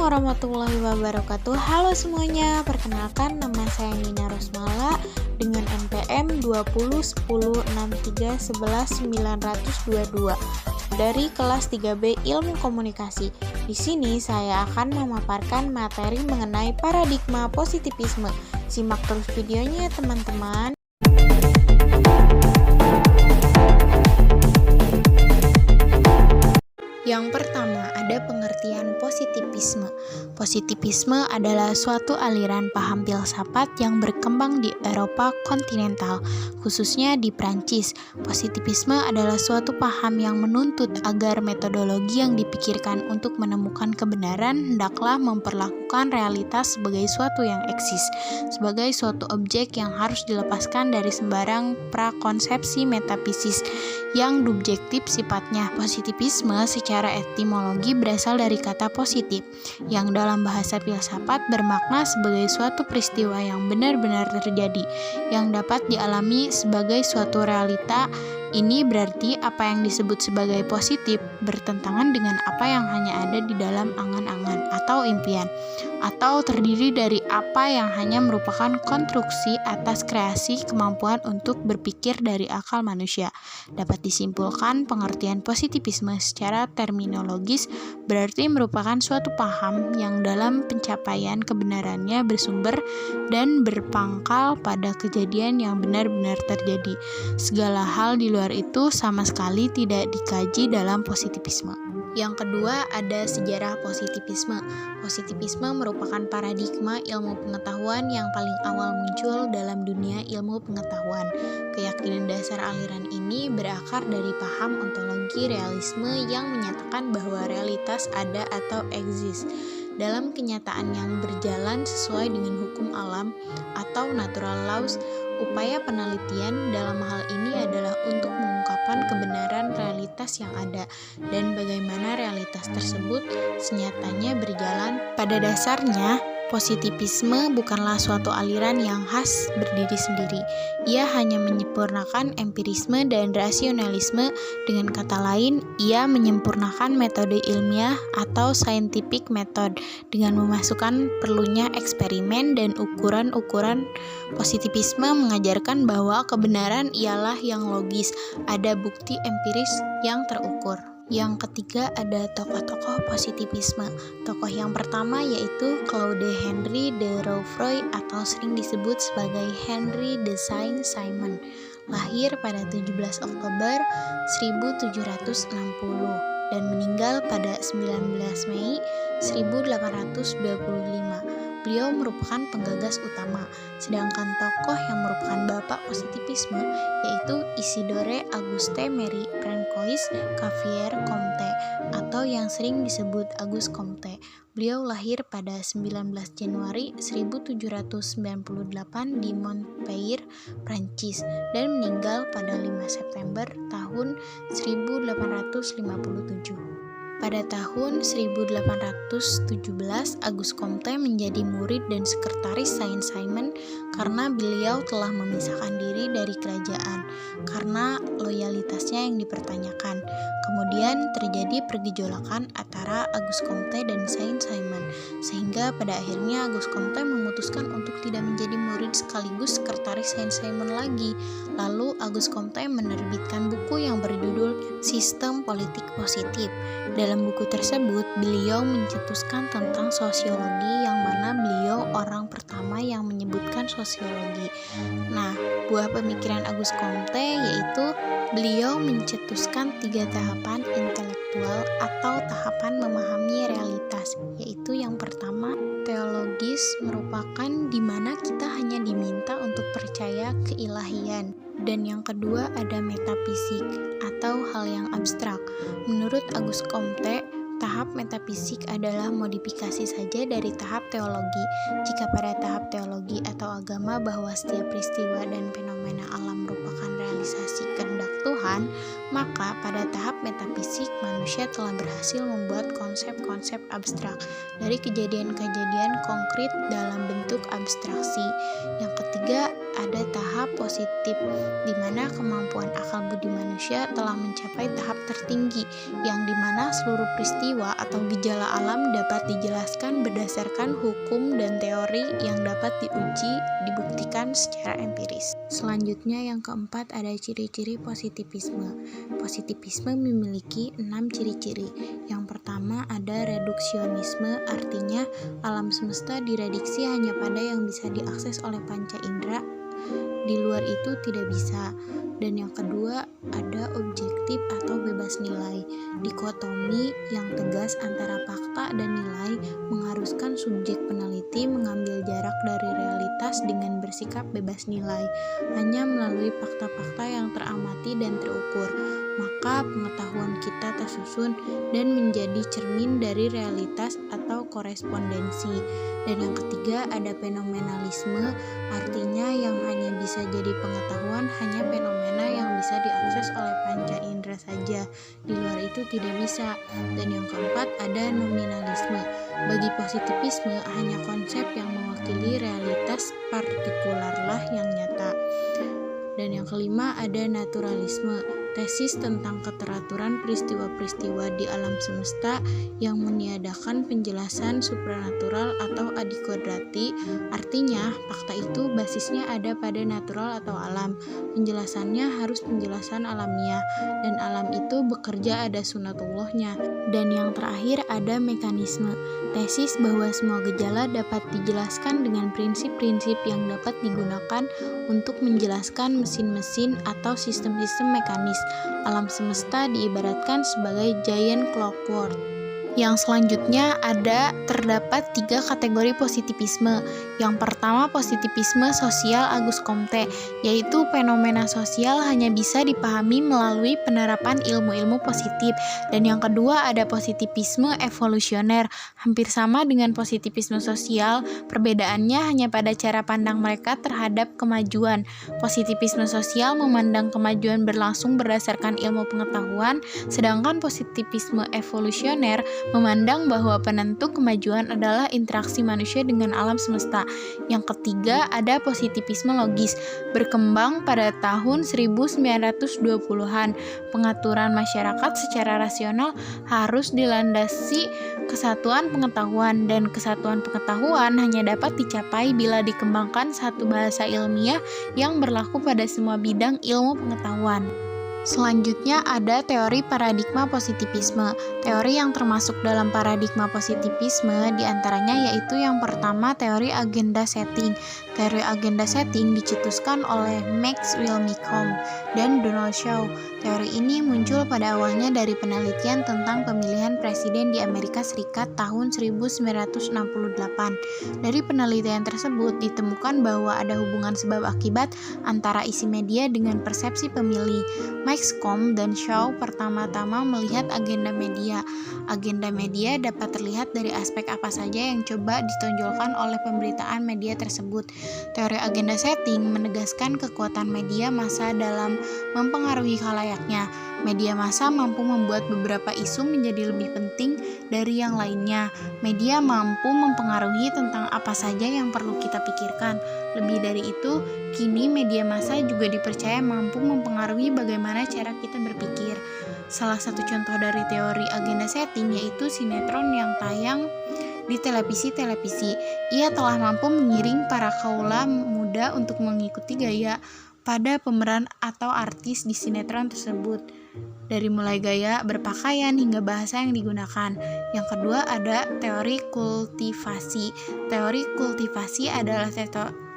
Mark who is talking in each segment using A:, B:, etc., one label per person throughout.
A: warahmatullahi wabarakatuh. Halo semuanya, perkenalkan nama saya Nina Rosmala dengan NPM 201063111922 dari kelas 3B Ilmu Komunikasi. Di sini saya akan memaparkan materi mengenai paradigma positivisme. Simak terus videonya ya teman-teman. Yang pertama, ada pengertian positivisme. Positivisme adalah suatu aliran paham filsafat yang berkembang di Eropa kontinental, khususnya di Prancis. Positivisme adalah suatu paham yang menuntut agar metodologi yang dipikirkan untuk menemukan kebenaran hendaklah memperlakukan realitas sebagai suatu yang eksis, sebagai suatu objek yang harus dilepaskan dari sembarang prakonsepsi metafisis yang subjektif sifatnya. Positivisme secara etimologi berasal dari kata positif, yang dalam bahasa filsafat bermakna sebagai suatu peristiwa yang benar-benar terjadi, yang dapat dialami sebagai suatu realita. Ini berarti apa yang disebut sebagai positif bertentangan dengan apa yang hanya ada di dalam angan-angan atau impian, atau terdiri dari apa yang hanya merupakan konstruksi atas kreasi kemampuan untuk berpikir dari akal manusia. Dapat disimpulkan, pengertian positivisme secara terminologis berarti merupakan suatu paham yang dalam pencapaian kebenarannya bersumber dan berpangkal pada kejadian yang benar-benar terjadi. Segala hal di luar itu sama sekali tidak dikaji dalam positivisme. Yang kedua, ada sejarah positivisme. Positivisme merupakan paradigma ilmu pengetahuan yang paling awal muncul dalam dunia ilmu pengetahuan. Keyakinan dasar aliran ini berakar dari paham ontologi realisme yang menyatakan bahwa realitas ada atau eksis dalam kenyataan yang berjalan sesuai dengan hukum alam atau natural laws. Upaya penelitian dalam hal ini adalah untuk mengungkapkan kebenaran realitas yang ada dan bagaimana realitas tersebut senyatanya berjalan. Pada dasarnya, positivisme bukanlah suatu aliran yang khas berdiri sendiri. Ia hanya menyempurnakan empirisme dan rasionalisme. Dengan kata lain, ia menyempurnakan metode ilmiah atau scientific method dengan memasukkan perlunya eksperimen dan ukuran-ukuran. Positivisme mengajarkan bahwa kebenaran ialah yang logis, ada bukti empiris yang terukur. Yang ketiga, ada tokoh-tokoh positivisme. Tokoh yang pertama yaitu Claude Henry de Rouvroy atau sering disebut sebagai Henry de Saint-Simon. Lahir pada 17 Oktober 1760 dan meninggal pada 19 Mei 1825. Beliau merupakan penggagas utama, sedangkan tokoh yang merupakan bapak positivisme yaitu Isidore Auguste Marie Francois Xavier Comte atau yang sering disebut Auguste Comte. Beliau lahir pada 19 Januari 1798 di Montpellier, Prancis dan meninggal pada 5 September tahun 1857. Pada tahun 1817, Auguste Comte menjadi murid dan sekretaris Saint-Simon karena beliau telah memisahkan diri dari kerajaan karena loyalitasnya yang dipertanyakan. Kemudian terjadi pergejolakan antara Auguste Comte dan Saint-Simon, sehingga pada akhirnya Auguste Comte memutuskan untuk tidak menjadi murid sekaligus sekretaris Saint-Simon lagi. Lalu Auguste Comte menerbitkan buku yang berjudul Sistem Politik Positif. Dalam buku tersebut, beliau mencetuskan tentang sosiologi, yang mana beliau orang pertama yang menyebutkan sosiologi. Nah, buah pemikiran Auguste Comte yaitu beliau mencetuskan 3 tahapan intelektual atau tahapan memahami realitas, yaitu yang pertama, teologis, merupakan di mana kita hanya diminta untuk percaya keilahian. Dan yang kedua ada metafisik atau hal yang abstrak. Menurut Auguste Comte, tahap metafisik adalah modifikasi saja dari tahap teologi. Jika pada tahap teologi atau agama bahwa setiap peristiwa dan fenomena alam merupakan realisasi kehendak Tuhan, maka pada tahap metafisik manusia telah berhasil membuat konsep-konsep abstrak dari kejadian-kejadian konkret dalam bentuk abstraksi. Yang ketiga ada tahap positif, di mana kemampuan akal budi manusia telah mencapai tahap tertinggi, yang dimana seluruh peristiwa atau gejala alam dapat dijelaskan berdasarkan hukum dan teori yang dapat dibuktikan secara empiris. Selanjutnya yang keempat ada ciri-ciri positivisme. Positivisme memiliki 6 ciri-ciri. Yang pertama ada reduksionisme, artinya alam semesta dirediksi hanya pada yang bisa diakses oleh panca indera, di luar itu tidak bisa. Dan yang kedua ada objektif atau bebas nilai. Dikotomi yang tegas antara fakta dan nilai mengharuskan subjek peneliti mengambil jarak dari realitas dengan bersikap bebas nilai, hanya melalui fakta-fakta yang teramati dan terukur. Maka pengetahuan kita tersusun dan menjadi cermin dari realitas atau korespondensi. Dan yang ketiga ada fenomenalisme, artinya yang hanya bisa jadi pengetahuan hanya fenomena yang bisa diakses oleh panca indera saja, di luar itu tidak bisa. Dan yang keempat ada nominalisme. Bagi positivisme hanya konsep yang mewakili realitas partikularlah yang nyata. Dan yang kelima ada naturalisme, tesis tentang keteraturan peristiwa-peristiwa di alam semesta yang meniadakan penjelasan supranatural atau adikodrati, artinya fakta itu basisnya ada pada natural atau alam, penjelasannya harus penjelasan alamiah, dan alam itu bekerja ada sunatullahnya. Dan yang terakhir ada mekanisme, tesis bahwa semua gejala dapat dijelaskan dengan prinsip-prinsip yang dapat digunakan untuk menjelaskan mesin-mesin atau sistem-sistem mekanis. Alam semesta diibaratkan sebagai giant clockwork. Yang selanjutnya terdapat 3 kategori positivisme. Yang pertama positivisme sosial Auguste Comte, yaitu fenomena sosial hanya bisa dipahami melalui penerapan ilmu-ilmu positif. Dan yang kedua ada positivisme evolusioner, hampir sama dengan positivisme sosial, perbedaannya hanya pada cara pandang mereka terhadap kemajuan. Positivisme sosial memandang kemajuan berlangsung berdasarkan ilmu pengetahuan, sedangkan positivisme evolusioner memandang bahwa penentu kemajuan adalah interaksi manusia dengan alam semesta. Yang ketiga ada positivisme logis, berkembang pada tahun 1920-an. Pengaturan masyarakat secara rasional harus dilandasi kesatuan pengetahuan, dan kesatuan pengetahuan hanya dapat dicapai bila dikembangkan satu bahasa ilmiah yang berlaku pada semua bidang ilmu pengetahuan. Selanjutnya ada teori paradigma positivisme. Teori yang termasuk dalam paradigma positivisme diantaranya yaitu yang pertama teori agenda setting. Teori agenda setting dicetuskan oleh Max Willmicom dan Donald Shaw. Teori ini muncul pada awalnya dari penelitian tentang pemilihan presiden di Amerika Serikat tahun 1968. Dari penelitian tersebut ditemukan bahwa ada hubungan sebab akibat antara isi media dengan persepsi pemilih. Max Com dan Shaw pertama-tama melihat agenda media. Agenda media dapat terlihat dari aspek apa saja yang coba ditonjolkan oleh pemberitaan media tersebut. Teori agenda setting menegaskan kekuatan media massa dalam mempengaruhi khalayaknya. Media massa mampu membuat beberapa isu menjadi lebih penting dari yang lainnya. Media mampu mempengaruhi tentang apa saja yang perlu kita pikirkan. Lebih dari itu, kini media massa juga dipercaya mampu mempengaruhi bagaimana cara kita berpikir. Salah satu contoh dari teori agenda setting yaitu sinetron yang tayang di televisi. Ia telah mampu mengiring para kaula muda untuk mengikuti gaya pada pemeran atau artis di sinetron tersebut, dari mulai gaya berpakaian hingga bahasa yang digunakan. Yang kedua ada teori kultivasi. Teori kultivasi adalah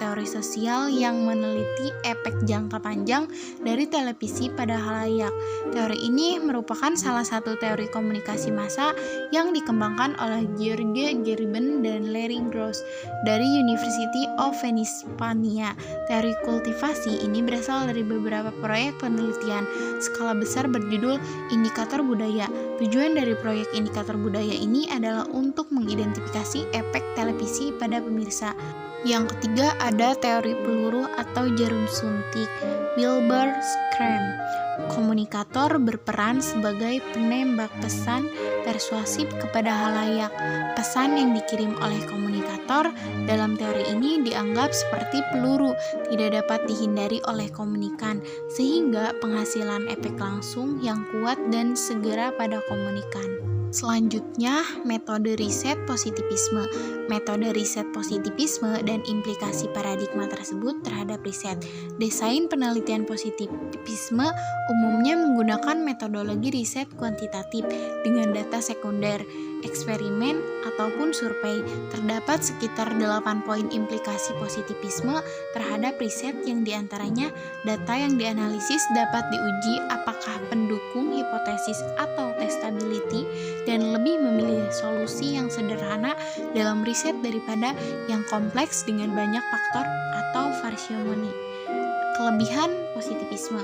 A: teori sosial yang meneliti efek jangka panjang dari televisi pada khalayak. Teori ini merupakan salah satu teori komunikasi massa yang dikembangkan oleh George Gerben dan Larry Gross dari University of Pennsylvania. Teori kultivasi ini berasal dari beberapa proyek penelitian skala besar berjudul Indikator Budaya. Tujuan dari proyek Indikator Budaya ini adalah untuk mengidentifikasi efek televisi pada pemirsa. Yang ketiga ada teori peluru atau jarum suntik, Wilbur Scrum. Komunikator berperan sebagai penembak pesan persuasif kepada halayak. Pesan yang dikirim oleh komunikator dalam teori ini dianggap seperti peluru, tidak dapat dihindari oleh komunikan, sehingga penghasilan efek langsung yang kuat dan segera pada komunikan. Selanjutnya, metode riset positivisme. Metode riset positivisme dan implikasi paradigma tersebut terhadap riset. Desain penelitian positivisme umumnya menggunakan metodologi riset kuantitatif dengan data sekunder, eksperimen, ataupun survei. Terdapat sekitar 8 poin implikasi positivisme terhadap riset yang diantaranya data yang dianalisis dapat diuji apakah pendukung hipotesis atau testability dan lebih memilih solusi yang sederhana dalam riset daripada yang kompleks dengan banyak faktor atau parsimoni. Kelebihan positivisme.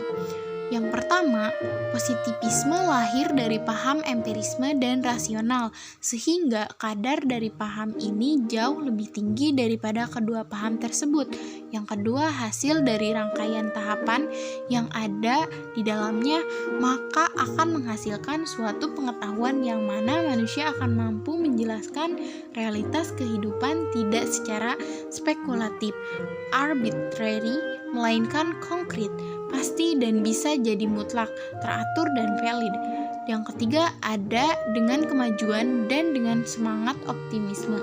A: Yang pertama, positivisme lahir dari paham empirisme dan rasional, sehingga kadar dari paham ini jauh lebih tinggi daripada kedua paham tersebut. Yang kedua, hasil dari rangkaian tahapan yang ada di dalamnya, maka akan menghasilkan suatu pengetahuan yang mana manusia akan mampu menjelaskan realitas kehidupan tidak secara spekulatif, arbitrary, melainkan konkret, pasti dan bisa jadi mutlak, teratur dan valid. Yang ketiga ada dengan kemajuan dan dengan semangat optimisme.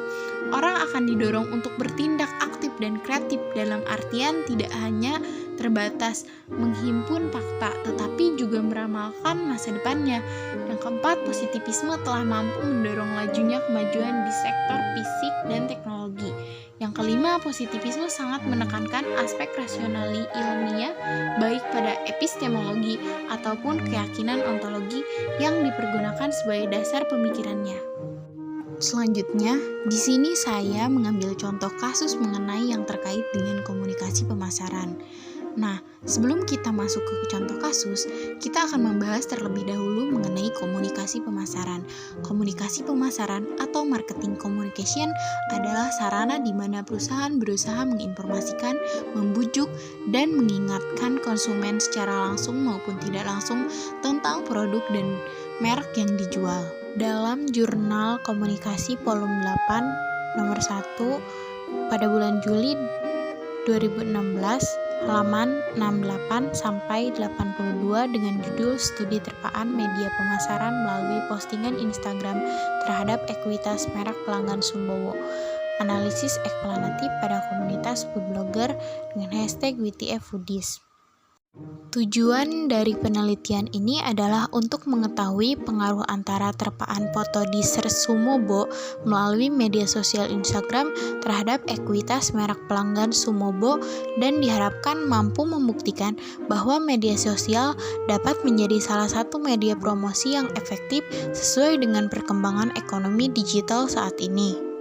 A: Orang akan didorong untuk bertindak aktif dan kreatif dalam artian tidak hanya terbatas menghimpun fakta, tetapi juga meramalkan masa depannya. Yang keempat, positivisme telah mampu mendorong lajunya kemajuan di sektor fisik dan teknologi. Yang kelima, positivisme sangat menekankan aspek rasionali ilmiah baik pada epistemologi ataupun keyakinan ontologi yang dipergunakan sebagai dasar pemikirannya. Selanjutnya, di sini saya mengambil contoh kasus mengenai yang terkait dengan komunikasi pemasaran. Nah, sebelum kita masuk ke contoh kasus, kita akan membahas terlebih dahulu mengenai komunikasi pemasaran. Komunikasi pemasaran atau marketing communication adalah sarana di mana perusahaan berusaha menginformasikan, membujuk, dan mengingatkan konsumen secara langsung maupun tidak langsung tentang produk dan merek yang dijual. Dalam jurnal komunikasi volume 8 nomor 1 pada bulan Juli 2016 halaman 68 sampai 82 dengan judul Studi Terpaan Media Pemasaran melalui postingan Instagram terhadap ekuitas merek pelanggan Sumbowo. Analisis eksplanatif pada komunitas food blogger dengan hashtag WTF Foodies. Tujuan dari penelitian ini adalah untuk mengetahui pengaruh antara terpaan foto di search Sumobo melalui media sosial Instagram terhadap ekuitas merek pelanggan Sumobo dan diharapkan mampu membuktikan bahwa media sosial dapat menjadi salah satu media promosi yang efektif sesuai dengan perkembangan ekonomi digital saat ini.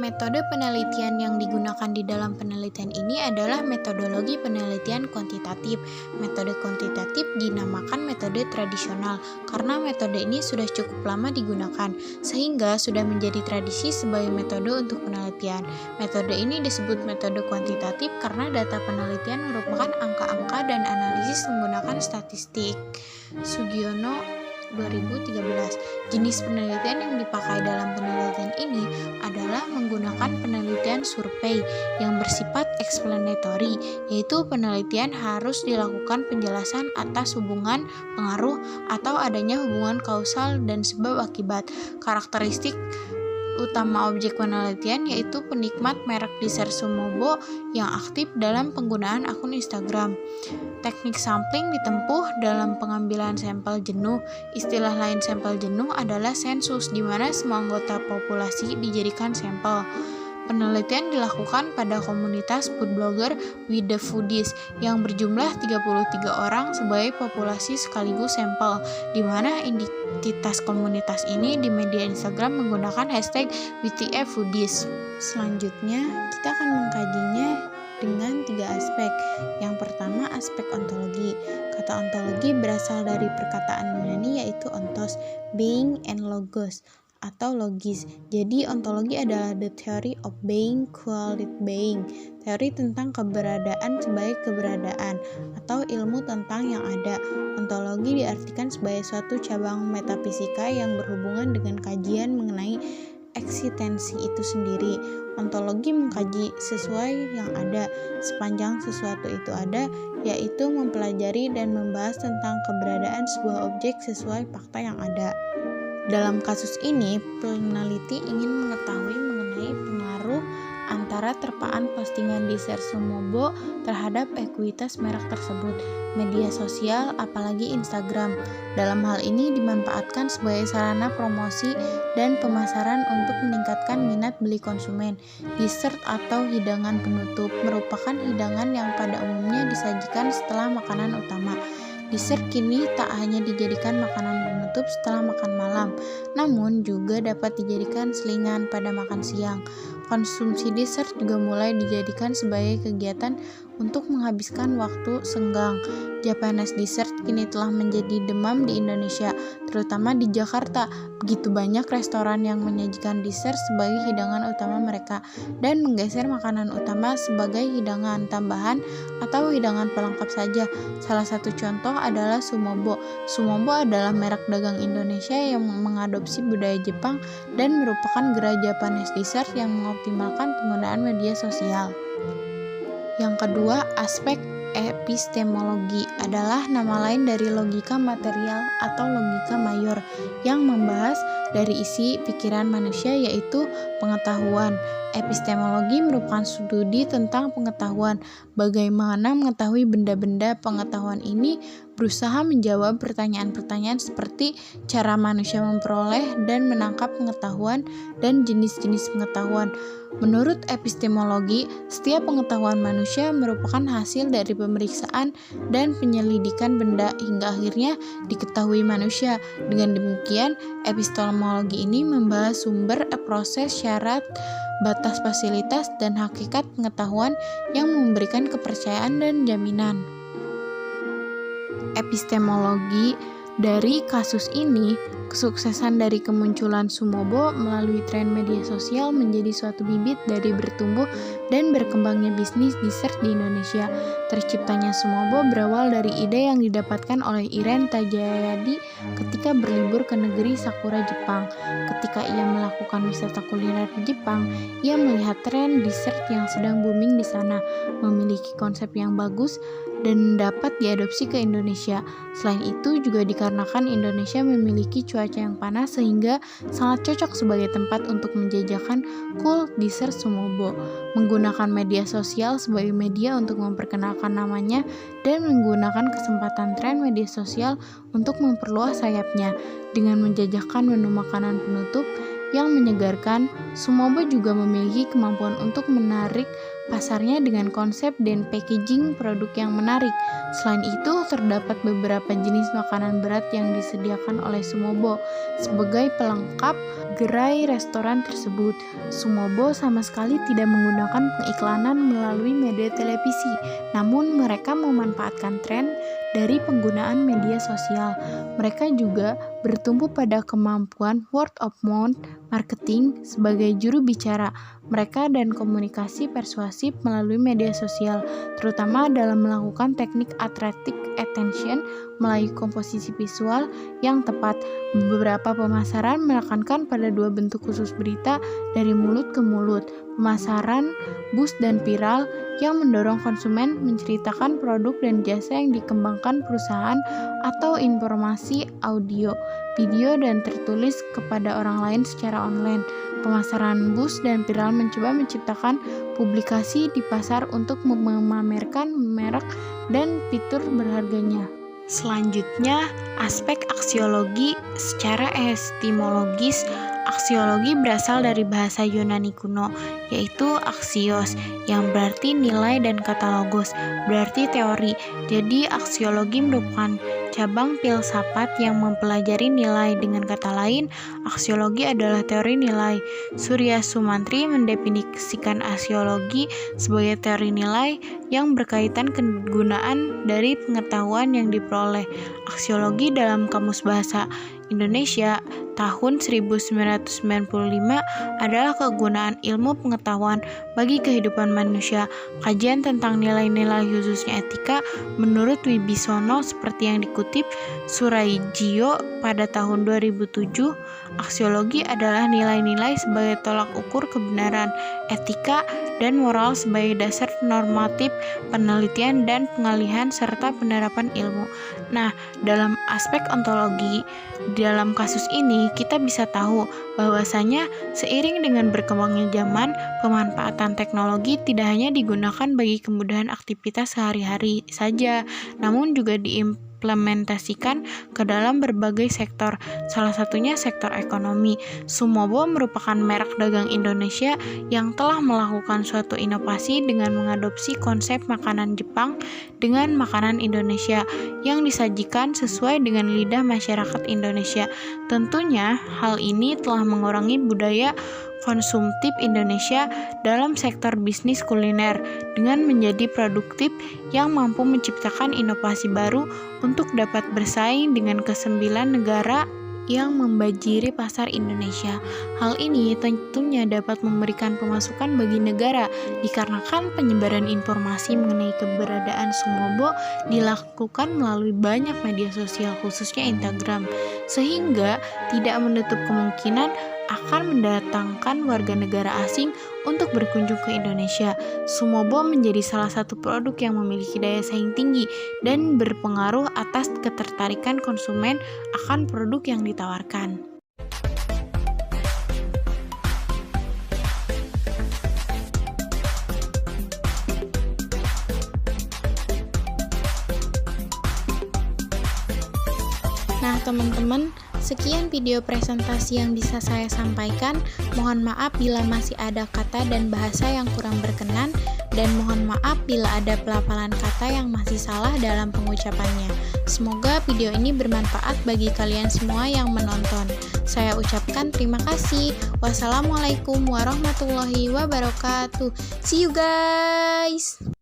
A: Metode penelitian yang digunakan di dalam penelitian ini adalah metodologi penelitian kuantitatif. Metode kuantitatif dinamakan metode tradisional karena metode ini sudah cukup lama digunakan, sehingga sudah menjadi tradisi sebagai metode untuk penelitian. Metode ini disebut metode kuantitatif karena data penelitian merupakan angka-angka dan analisis menggunakan statistik. Sugiono 2013. Jenis penelitian yang dipakai dalam penelitian ini adalah menggunakan penelitian survei yang bersifat explanatory, yaitu penelitian harus dilakukan penjelasan atas hubungan, pengaruh, atau adanya hubungan kausal dan sebab akibat. Karakteristik utama objek penelitian yaitu penikmat merek dessert Sumobo yang aktif dalam penggunaan akun Instagram. Teknik sampling ditempuh dalam pengambilan sampel jenuh. Istilah lain sampel jenuh adalah sensus, di mana semua anggota populasi dijadikan sampel. Penelitian dilakukan pada komunitas food blogger With The Foodies yang berjumlah 33 orang sebagai populasi sekaligus sampel, di mana identitas komunitas ini di media Instagram menggunakan hashtag WTF Foodies. Selanjutnya, kita akan mengkajinya dengan 3 aspek. Yang pertama, aspek ontologi. Kata ontologi berasal dari perkataan Yunani yaitu ontos, being, and logos. atau logis. Jadi ontologi adalah the theory of being, quality being, teori tentang keberadaan sebagai keberadaan, atau ilmu tentang yang ada. Ontologi diartikan sebagai suatu cabang metafisika yang berhubungan dengan kajian mengenai eksistensi itu sendiri. Ontologi mengkaji sesuai yang ada, sepanjang sesuatu itu ada, yaitu mempelajari dan membahas tentang keberadaan sebuah objek sesuai fakta yang ada. Dalam kasus ini, peneliti ingin mengetahui mengenai pengaruh antara terpaan postingan di Sumobo terhadap ekuitas merek tersebut, media sosial, apalagi Instagram. Dalam hal ini dimanfaatkan sebagai sarana promosi dan pemasaran untuk meningkatkan minat beli konsumen. Dessert atau hidangan penutup merupakan hidangan yang pada umumnya disajikan setelah makanan utama. Dessert kini tak hanya dijadikan makanan penutup setelah makan malam, namun juga dapat dijadikan selingan pada makan siang. Konsumsi dessert juga mulai dijadikan sebagai kegiatan untuk menghabiskan waktu senggang. Japanese dessert kini telah menjadi demam di Indonesia, terutama di Jakarta. Begitu banyak restoran yang menyajikan dessert sebagai hidangan utama mereka dan menggeser makanan utama sebagai hidangan tambahan atau hidangan pelengkap saja. Salah satu contoh adalah Sumobo. Sumobo adalah merek dagang Indonesia yang mengadopsi budaya Jepang dan merupakan gerai Japanese dessert yang mengoptimalkan penggunaan media sosial. Yang kedua, aspek epistemologi adalah nama lain dari logika material atau logika mayor yang membahas dari isi pikiran manusia, yaitu pengetahuan. Epistemologi merupakan studi tentang pengetahuan. Bagaimana mengetahui benda-benda. Pengetahuan ini berusaha menjawab pertanyaan-pertanyaan seperti cara manusia memperoleh dan menangkap pengetahuan dan jenis-jenis pengetahuan. Menurut epistemologi, setiap pengetahuan manusia merupakan hasil dari pemeriksaan dan penyelidikan benda hingga akhirnya diketahui manusia. Dengan demikian, epistemologi ini membahas sumber, proses, syarat, batas, fasilitas, dan hakikat pengetahuan yang memberikan kepercayaan dan jaminan. Epistemologi dari kasus ini, kesuksesan dari kemunculan Sumobo melalui tren media sosial menjadi suatu bibit dari bertumbuh dan berkembangnya bisnis dessert di Indonesia. Terciptanya Sumobo berawal dari ide yang didapatkan oleh Iren Tajayadi ketika berlibur ke negeri Sakura, Jepang. Ketika ia melakukan wisata kuliner di Jepang, ia melihat tren dessert yang sedang booming di sana, memiliki konsep yang bagus dan dapat diadopsi ke Indonesia. Selain itu juga dikarenakan Indonesia memiliki cuaca yang panas sehingga sangat cocok sebagai tempat untuk menjajakan cool dessert Sumobo. Menggunakan media sosial sebagai media untuk memperkenalkan namanya dan menggunakan kesempatan tren media sosial untuk memperluas sayapnya. Dengan menjajakan menu makanan penutup yang menyegarkan, Sumobo juga memiliki kemampuan untuk menarik pasarnya dengan konsep dan packaging produk yang menarik. Selain itu, terdapat beberapa jenis makanan berat yang disediakan oleh Sumobo sebagai pelengkap gerai restoran tersebut. Sumobo sama sekali tidak menggunakan pengiklanan melalui media televisi, namun mereka memanfaatkan tren dari penggunaan media sosial. Mereka juga bertumbuh pada kemampuan word of mouth marketing sebagai juru bicara mereka dan komunikasi persuasif melalui media sosial, terutama dalam melakukan teknik attractive attention melalui komposisi visual yang tepat. Beberapa pemasaran menekankan pada dua bentuk khusus berita dari mulut ke mulut, pemasaran boost dan viral yang mendorong konsumen menceritakan produk dan jasa yang dikembangkan perusahaan atau informasi audio, video, dan tertulis kepada orang lain secara online. Pemasaran boost dan viral mencoba menciptakan publikasi di pasar untuk memamerkan merek dan fitur berharganya. Selanjutnya, aspek aksiologi secara epistemologis. Aksiologi berasal dari bahasa Yunani kuno, yaitu aksios, yang berarti nilai, dan kata logos, berarti teori. Jadi, aksiologi merupakan cabang filsafat yang mempelajari nilai. Dengan kata lain, aksiologi adalah teori nilai. Surya Sumantri mendefinisikan aksiologi sebagai teori nilai yang berkaitan kegunaan dari pengetahuan yang diperoleh. Aksiologi dalam Kamus Bahasa Indonesia tahun 1995 adalah kegunaan ilmu pengetahuan bagi kehidupan manusia. Kajian tentang nilai-nilai khususnya etika menurut Wibisono seperti yang dikutip Surajio pada tahun 2007, aksiologi adalah nilai-nilai sebagai tolak ukur kebenaran, etika, dan moral sebagai dasar normatif penelitian dan pengalihan serta penerapan ilmu. Nah, dalam aspek ontologi, dalam kasus ini kita bisa tahu bahwasanya seiring dengan berkembangnya zaman, pemanfaatan teknologi tidak hanya digunakan bagi kemudahan aktivitas sehari-hari saja, namun juga diimplementasikan ke dalam berbagai sektor, salah satunya sektor ekonomi. Sumobo merupakan merek dagang Indonesia yang telah melakukan suatu inovasi dengan mengadopsi konsep makanan Jepang dengan makanan Indonesia yang disajikan sesuai dengan lidah masyarakat Indonesia. Tentunya hal ini telah mengurangi budaya konsumtif Indonesia dalam sektor bisnis kuliner dengan menjadi produktif yang mampu menciptakan inovasi baru untuk dapat bersaing dengan ke-9 negara yang membajiri pasar Indonesia. Hal ini tentunya dapat memberikan pemasukan bagi negara dikarenakan penyebaran informasi mengenai keberadaan Sumobo dilakukan melalui banyak media sosial khususnya Instagram, sehingga tidak menutup kemungkinan akan mendatangkan warga negara asing untuk berkunjung ke Indonesia. Sumobo menjadi salah satu produk yang memiliki daya saing tinggi dan berpengaruh atas ketertarikan konsumen akan produk yang ditawarkan. Nah, teman-teman, sekian video presentasi yang bisa saya sampaikan. Mohon maaf bila masih ada kata dan bahasa yang kurang berkenan, dan mohon maaf bila ada pelafalan kata yang masih salah dalam pengucapannya. Semoga video ini bermanfaat bagi kalian semua yang menonton. Saya ucapkan terima kasih. Wassalamualaikum warahmatullahi wabarakatuh. See you guys!